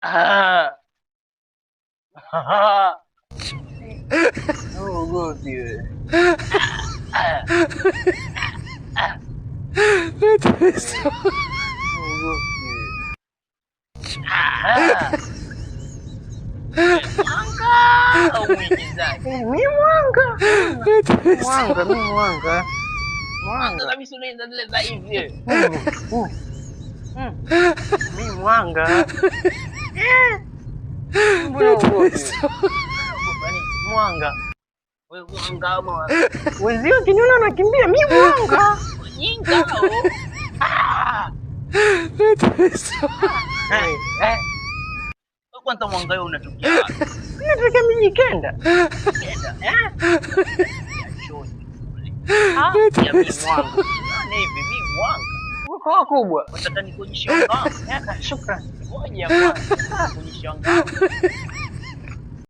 Ah. Uogopi wewe. Ah. Ah. Mateso. Uogopi wewe. Ah. Mwanga au mwigizaji? Mimi mwanga. Mwanga, Mateso. mimi mwanga. Mwanga. Kabisa unaendeleza hivi wewe. Mimi mwanga. Mbona uogopi? Uogopa nini? Mwanga. Wewe mwanga ama Wenzio kiniona nakimbia, mimi mwanga. jinga au? Ah. Mateso. Eh. Kwanza mwanga wewe unatokea wapi? Nataka Mijikenda. Kenda. Ya chooni kule. Ya mimi mwanga. Unaona hivi mimi mwanga. Uko wakubwa. Wataka nikuonyeshe wangu. Shukrani. Ngoja kwanza. Nikuonyeshe wangu.